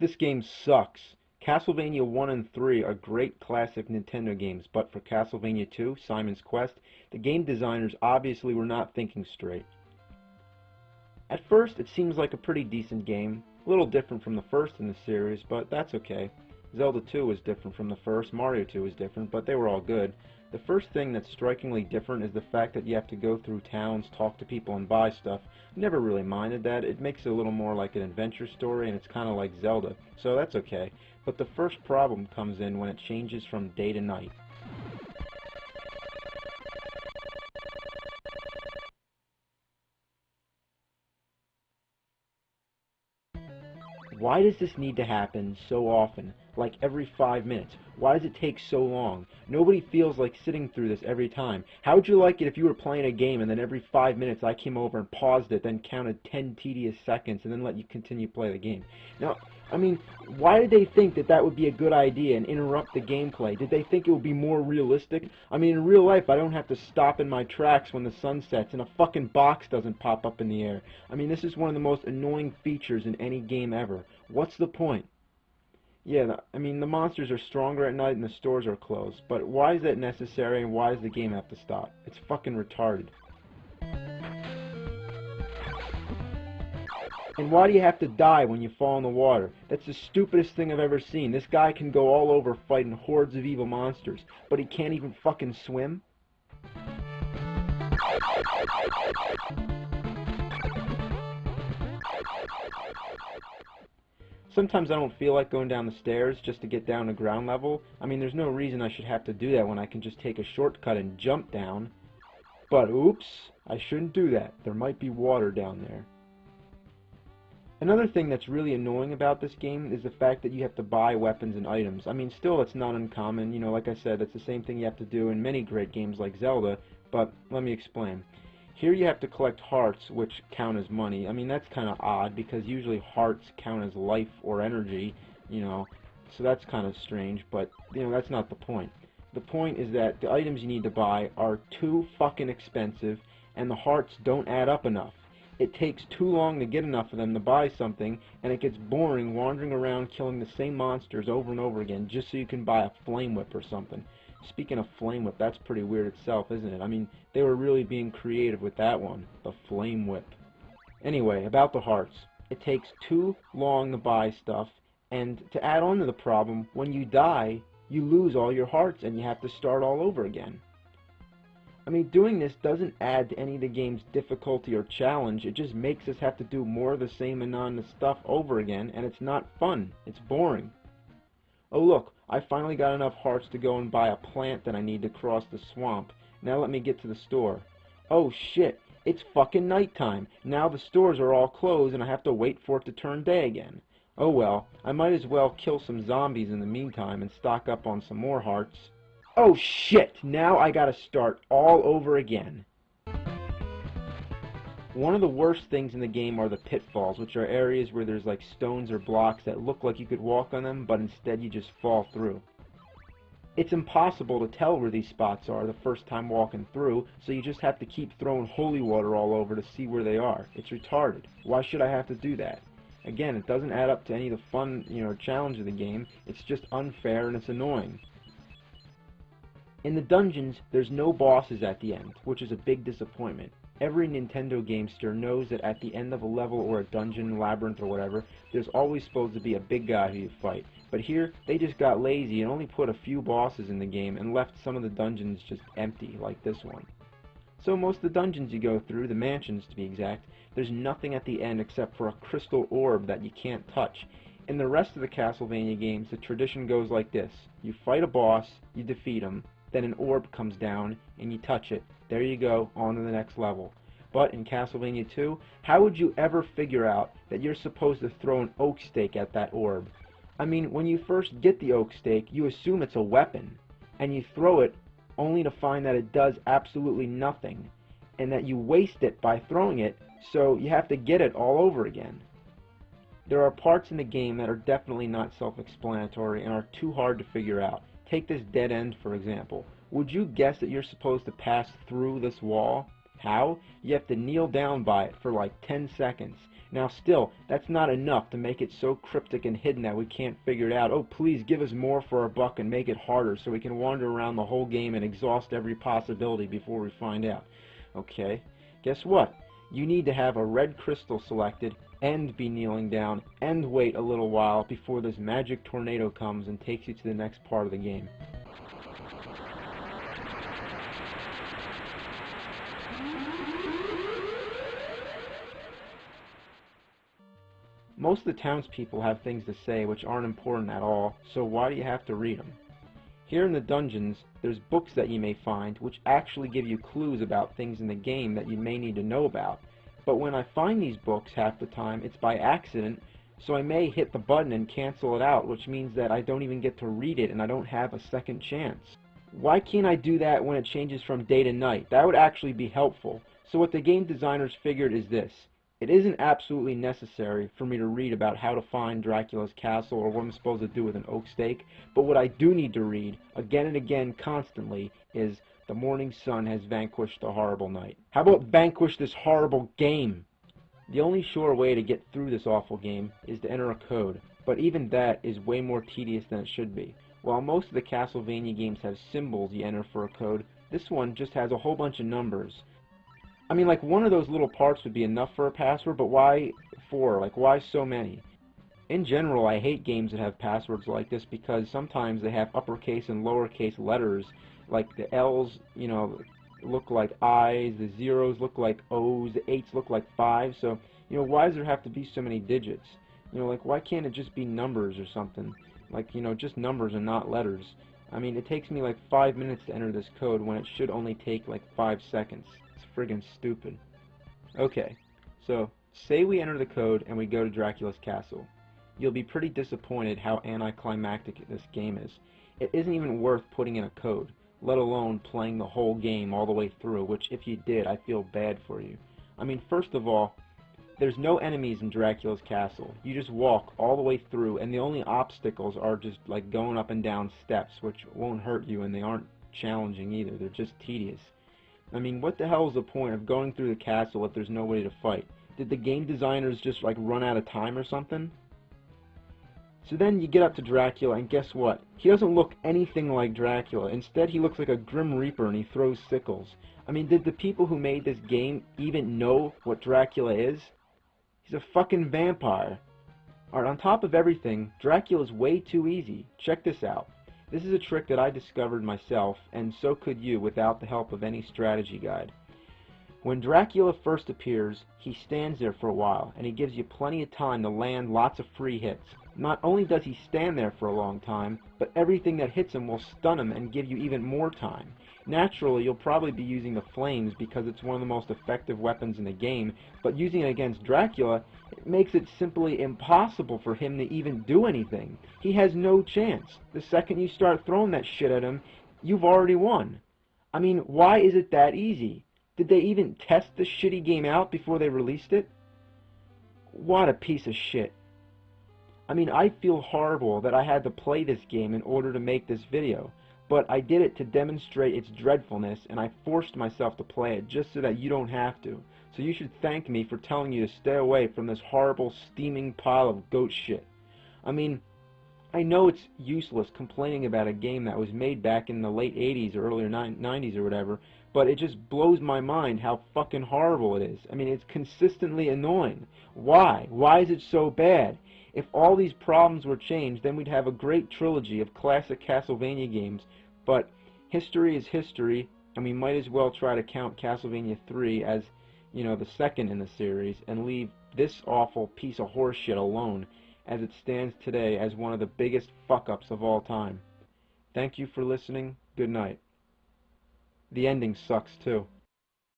This game sucks. Castlevania 1 and 3 are great classic Nintendo games, but for Castlevania 2, Simon's Quest, the game designers obviously were not thinking straight. At first, it seems like a pretty decent game, a little different from the first in the series, but that's okay. Zelda 2 was different from the first, Mario 2 was different, but they were all good. The first thing that's strikingly different is the fact that you have to go through towns, talk to people, and buy stuff. Never really minded that. It makes it a little more like an adventure story, and it's kind of like Zelda, so that's okay. But the first problem comes in when it changes from day to night. Why does this need to happen so often? Like every 5 minutes? Why does it take so long? Nobody feels like sitting through this every time. How would you like it if you were playing a game and then every 5 minutes I came over and paused it, then counted 10 tedious seconds and then let you continue to play the game? Now, I mean, why did they think that that would be a good idea and interrupt the gameplay? Did they think it would be more realistic? I mean, in real life, I don't have to stop in my tracks when the sun sets and a fucking box doesn't pop up in the air. I mean, this is one of the most annoying features in any game ever. What's the point? Yeah, I mean, the monsters are stronger at night and the stores are closed, but why is that necessary and why does the game have to stop? It's fucking retarded. And why do you have to die when you fall in the water? That's the stupidest thing I've ever seen. This guy can go all over fighting hordes of evil monsters, but he can't even fucking swim? Sometimes I don't feel like going down the stairs just to get down to ground level. I mean, there's no reason I should have to do that when I can just take a shortcut and jump down. But oops, I shouldn't do that. There might be water down there. Another thing that's really annoying about this game is the fact that you have to buy weapons and items. I mean, still, it's not uncommon. You know, like I said, it's the same thing you have to do in many great games like Zelda, but let me explain. Here you have to collect hearts, which count as money. I mean, that's kind of odd, because usually hearts count as life or energy, you know, so that's kind of strange, but, you know, that's not the point. The point is that the items you need to buy are too fucking expensive, and the hearts don't add up enough. It takes too long to get enough of them to buy something, and it gets boring wandering around killing the same monsters over and over again just so you can buy a flame whip or something. Speaking of flame whip, that's pretty weird itself, isn't it? I mean, they were really being creative with that one, the flame whip. Anyway, about the hearts. It takes too long to buy stuff, and to add on to the problem, when you die, you lose all your hearts and you have to start all over again. I mean, doing this doesn't add to any of the game's difficulty or challenge, it just makes us have to do more of the same monotonous stuff over again, and it's not fun, it's boring. Oh look, I finally got enough hearts to go and buy a plant that I need to cross the swamp. Now let me get to the store. Oh shit, it's fucking nighttime. Now the stores are all closed and I have to wait for it to turn day again. Oh well, I might as well kill some zombies in the meantime and stock up on some more hearts. Oh shit, now I gotta start all over again. One of the worst things in the game are the pitfalls, which are areas where there's like stones or blocks that look like you could walk on them, but instead you just fall through. It's impossible to tell where these spots are the first time walking through, so you just have to keep throwing holy water all over to see where they are. It's retarded. Why should I have to do that? Again, it doesn't add up to any of the fun, challenge of the game. It's just unfair and it's annoying. In the dungeons, there's no bosses at the end, which is a big disappointment. Every Nintendo gamester knows that at the end of a level or a dungeon, labyrinth, or whatever, there's always supposed to be a big guy who you fight. But here, they just got lazy and only put a few bosses in the game and left some of the dungeons just empty, like this one. So most of the dungeons you go through, the mansions to be exact, there's nothing at the end except for a crystal orb that you can't touch. In the rest of the Castlevania games, the tradition goes like this. You fight a boss, you defeat him, then an orb comes down, and you touch it. There you go, on to the next level. But in Castlevania 2, how would you ever figure out that you're supposed to throw an oak stake at that orb? I mean, when you first get the oak stake, you assume it's a weapon, and you throw it only to find that it does absolutely nothing, and that you waste it by throwing it, so you have to get it all over again. There are parts in the game that are definitely not self-explanatory and are too hard to figure out. Take this dead end, for example. Would you guess that you're supposed to pass through this wall? How? You have to kneel down by it for like 10 seconds. Now still, that's not enough to make it so cryptic and hidden that we can't figure it out. Oh, please give us more for our buck and make it harder so we can wander around the whole game and exhaust every possibility before we find out. Okay, guess what? You need to have a red crystal selected and be kneeling down and wait a little while before this magic tornado comes and takes you to the next part of the game. Most of the townspeople have things to say which aren't important at all, so why do you have to read them? Here in the dungeons, there's books that you may find which actually give you clues about things in the game that you may need to know about. But when I find these books half the time, it's by accident, so I may hit the button and cancel it out, which means that I don't even get to read it and I don't have a second chance. Why can't I do that when it changes from day to night? That would actually be helpful. So what the game designers figured is this. It isn't absolutely necessary for me to read about how to find Dracula's castle or what I'm supposed to do with an oak stake, but what I do need to read, again and again, constantly, is the morning sun has vanquished the horrible night. How about vanquish this horrible game? The only sure way to get through this awful game is to enter a code, but even that is way more tedious than it should be. While most of the Castlevania games have symbols you enter for a code, this one just has a whole bunch of numbers. I mean, like, one of those little parts would be enough for a password, but why 4? Like, why so many? In general, I hate games that have passwords like this because sometimes they have uppercase and lowercase letters. Like, the L's, you know, look like I's, the zeros look like O's, the 8's look like 5's. So, you know, why does there have to be so many digits? You know, like, why can't it just be numbers or something? Like, you know, just numbers and not letters. I mean, it takes me like 5 minutes to enter this code when it should only take like 5 seconds. It's friggin' stupid. Okay, so say we enter the code and we go to Dracula's castle. You'll be pretty disappointed how anticlimactic this game is. It isn't even worth putting in a code, let alone playing the whole game all the way through, which if you did, I feel bad for you. I mean, first of all, there's no enemies in Dracula's castle. You just walk all the way through, and the only obstacles are just like going up and down steps, which won't hurt you, and they aren't challenging either. They're just tedious. I mean, what the hell is the point of going through the castle if there's nobody to fight? Did the game designers just like run out of time or something? So then you get up to Dracula, and guess what? He doesn't look anything like Dracula. Instead, he looks like a Grim Reaper, and he throws sickles. I mean, did the people who made this game even know what Dracula is? He's a fucking vampire. Alright, on top of everything, Dracula's way too easy. Check this out. This is a trick that I discovered myself, and so could you without the help of any strategy guide. When Dracula first appears, he stands there for a while, and he gives you plenty of time to land lots of free hits. Not only does he stand there for a long time, but everything that hits him will stun him and give you even more time. Naturally, you'll probably be using the flames because it's one of the most effective weapons in the game, but using it against Dracula, it makes it simply impossible for him to even do anything. He has no chance. The second you start throwing that shit at him, you've already won. I mean, why is it that easy? Did they even test the shitty game out before they released it? What a piece of shit. I mean, I feel horrible that I had to play this game in order to make this video, but I did it to demonstrate its dreadfulness, and I forced myself to play it just so that you don't have to. So you should thank me for telling you to stay away from this horrible, steaming pile of goat shit. I mean, I know it's useless complaining about a game that was made back in the late 80s or earlier 90s or whatever, but it just blows my mind how fucking horrible it is. I mean, it's consistently annoying. Why? Why is it so bad? If all these problems were changed, then we'd have a great trilogy of classic Castlevania games, but history is history, and we might as well try to count Castlevania 3 as, you know, the second in the series, and leave this awful piece of horseshit alone, as it stands today as one of the biggest fuck-ups of all time. Thank you for listening. Good night. The ending sucks, too.